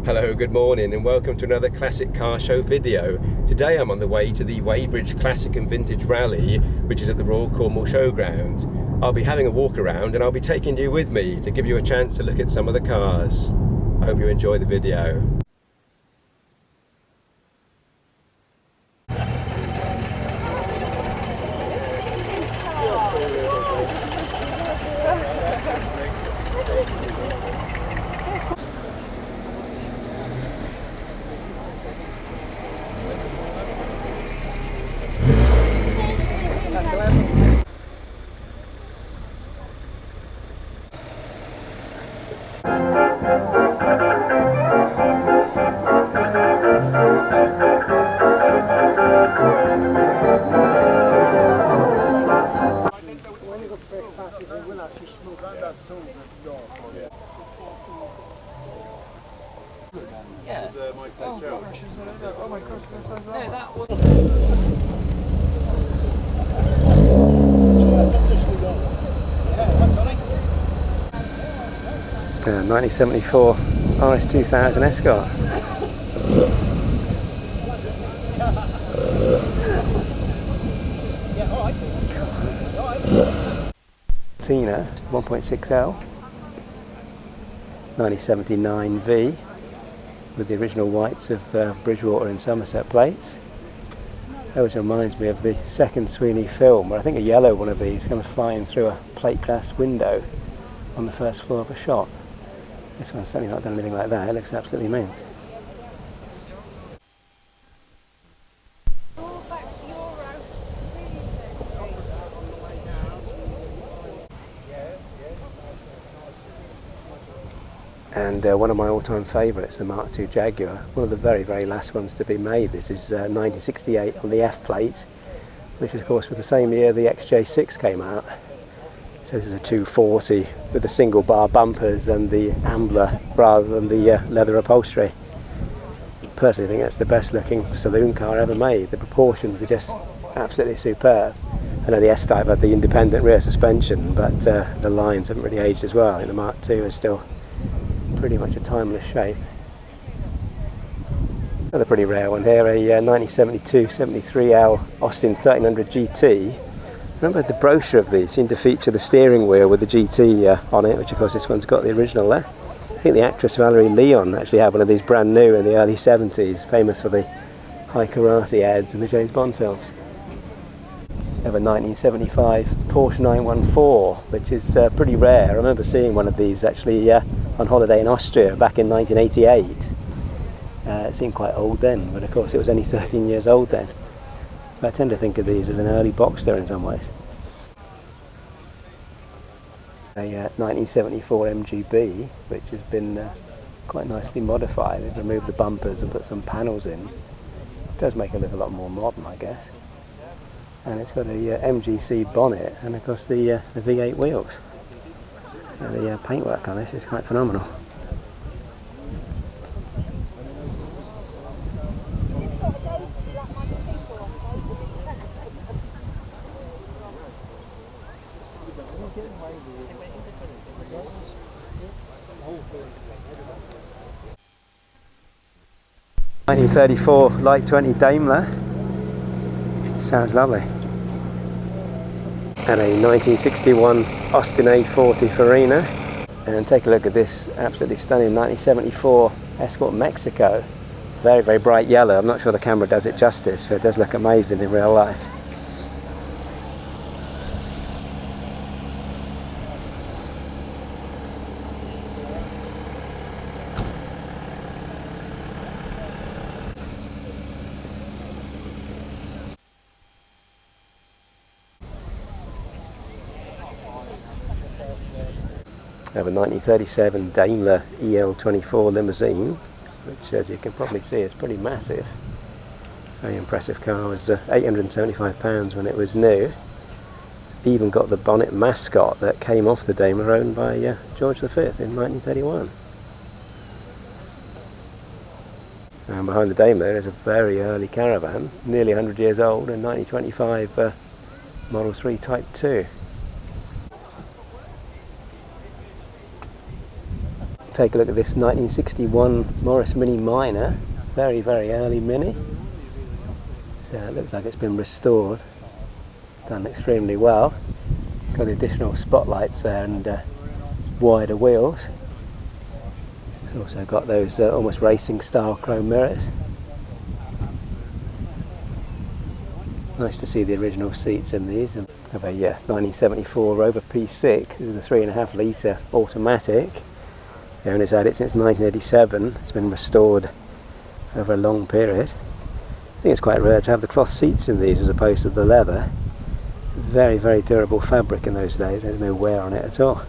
Hello, good morning and welcome to another classic car show video. Today I'm on the way to the Wadebridge Classic and Vintage Rally, which is at the Royal Cornwall Showground. I'll be having a walk around and I'll be taking you with me to give you a chance to look at some of the cars. I hope you enjoy the video. Yeah. Oh my gosh, that's so no, that was 1974 Rs2000 Escort. Cortina 1.6L 1979 V with the original whites of Bridgewater and Somerset plates. That always reminds me of the second Sweeney film, where I think a yellow one of these comes flying through a plate glass window on the first floor of a shop. This one's certainly not done anything like that. It looks absolutely mint. And one of my all-time favourites, the Mark II Jaguar, one of the very, very last ones to be made. This is 1968 on the F plate, which of course was the same year the XJ6 came out. So this is a 240 with the single bar bumpers and the ambler rather than the leather upholstery. Personally, I think that's the best looking saloon car ever made. The proportions are just absolutely superb. I know the S-Type had the independent rear suspension, but the lines haven't really aged as well. I think the Mark II is still pretty much a timeless shape. Another pretty rare one here, a 1972 73L Austin 1300 GT. Remember the brochure of these seemed to feature the steering wheel with the GT on it, which of course this one's got the original there. I think the actress Valerie Leon actually had one of these brand new in the early 70s, famous for the high karate ads in the James Bond films. We have a 1975 Porsche 914, which is pretty rare. I remember seeing one of these actually on holiday in Austria back in 1988. It seemed quite old then, but of course it was only 13 years old then. But I tend to think of these as an early Boxster in some ways. A 1974 MGB, which has been quite nicely modified. They've removed the bumpers and put some panels in. It does make it look a lot more modern, I guess. And it's got a MGC bonnet and of course the V8 wheels. The paintwork on this is quite phenomenal. (1934) Light 20 Daimler. Sounds lovely. And a 1961 Austin A40 Farina. And take a look at this absolutely stunning 1974 Escort Mexico. Very, very bright yellow. I'm not sure the camera does it justice, but it does look amazing in real life. I have a 1937 Daimler EL24 Limousine, which as you can probably see is pretty massive. Very impressive car. It was £875 when it was new. Even got the bonnet mascot that came off the Daimler owned by George V in 1931. And behind the Daimler is a very early Caravan, nearly 100 years old, and 1925 Model 3 Type 2. take a look at this 1961 Morris Mini Minor. Very, very early Mini. So it looks like it's been restored. Done extremely well. Got the additional spotlights there and wider wheels. It's also got those almost racing style chrome mirrors. Nice to see the original seats in these. And have a 1974 Rover P6. This is a 3.5 litre automatic. The owner's had it since 1987. It's been restored over a long period. I think it's quite rare to have the cloth seats in these as opposed to the leather. Very, very durable fabric in those days. There's no wear on it at all.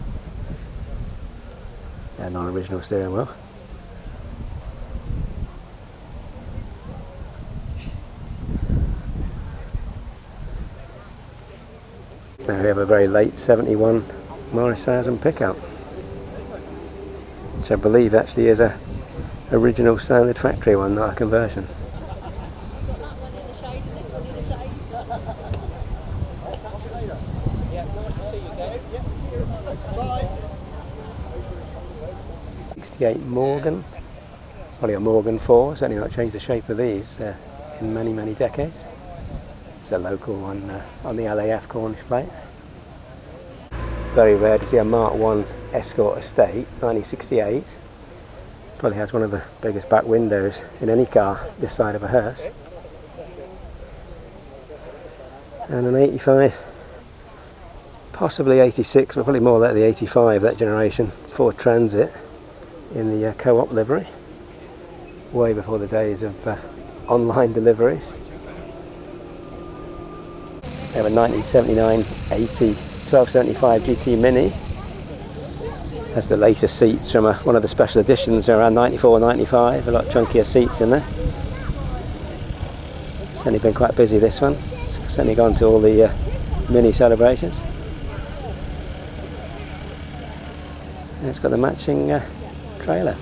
And non-original steering wheel. Now we have a very late 71 Morris 1000 pickup, which I believe actually is a original standard factory one, not a conversion. '68 Morgan, probably a Morgan 4, certainly not changed the shape of these in many, many decades. It's a local one on the LAF Cornish plate. Very rare to see a Mark 1 Escort estate, 1968. Probably has one of the biggest back windows in any car this side of a hearse. And an 85, possibly 86, but probably more like the 85, that generation, Ford Transit in the co-op livery. Way before the days of online deliveries. We have a 1979 80 1275 GT Mini. Has the latest seats from one of the special editions around 94, 95. A lot chunkier seats in there. Certainly been quite busy, this one. It's certainly gone to all the Mini celebrations. And it's got the matching trailer.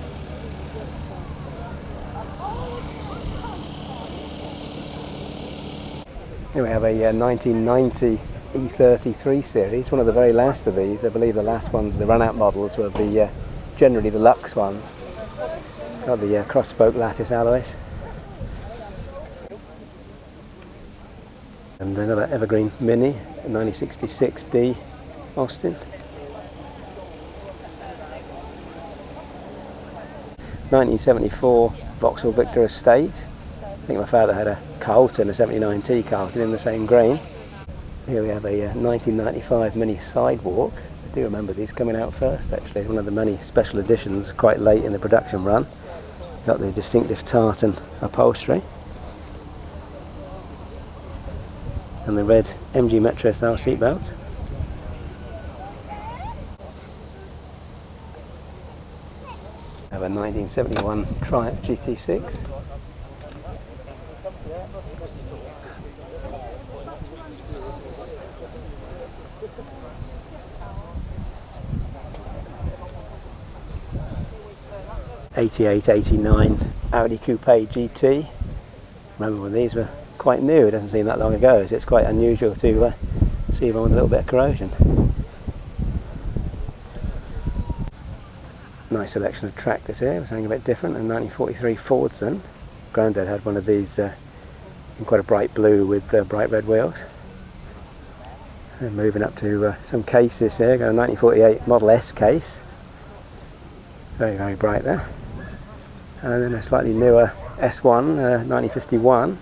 Here we have a 1990 E33 series, one of the very last of these. I believe the last ones, the run-out models, were the generally the luxe ones. Got the cross-spoke lattice alloys. And another evergreen Mini, a 1966D Austin. 1974 Vauxhall Victor Estate. I think my father had a Carlton, a 79T Carlton in the same grain. Here we have a 1995 Mini Sidewalk. I do remember these coming out first actually, one of the many special editions quite late in the production run. Got the distinctive tartan upholstery. And the red MG Metro style seatbelts. I have a 1971 Triumph GT6. '88, '89 Audi Coupe GT. Remember when these were quite new, it doesn't seem that long ago, so it's quite unusual to see one with a little bit of corrosion. Nice selection of tractors here, something a bit different. A 1943 Fordson. Grandad had one of these in quite a bright blue with bright red wheels. And moving up to some cases here, got a 1948 Model S case. Very, very bright there. And then a slightly newer S1, 1951.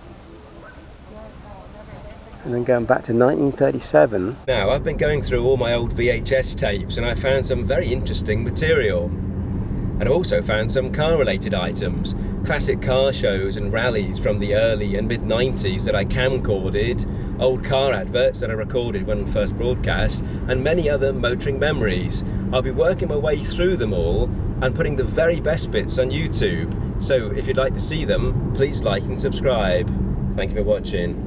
And then going back to 1937. Now, I've been going through all my old VHS tapes and I found some very interesting material. And I also found some car-related items. Classic car shows and rallies from the early and mid-90s that I camcorded, old car adverts that I recorded when first broadcast, and many other motoring memories. I'll be working my way through them all and putting the very best bits on YouTube. So if you'd like to see them, please like and subscribe. Thank you for watching.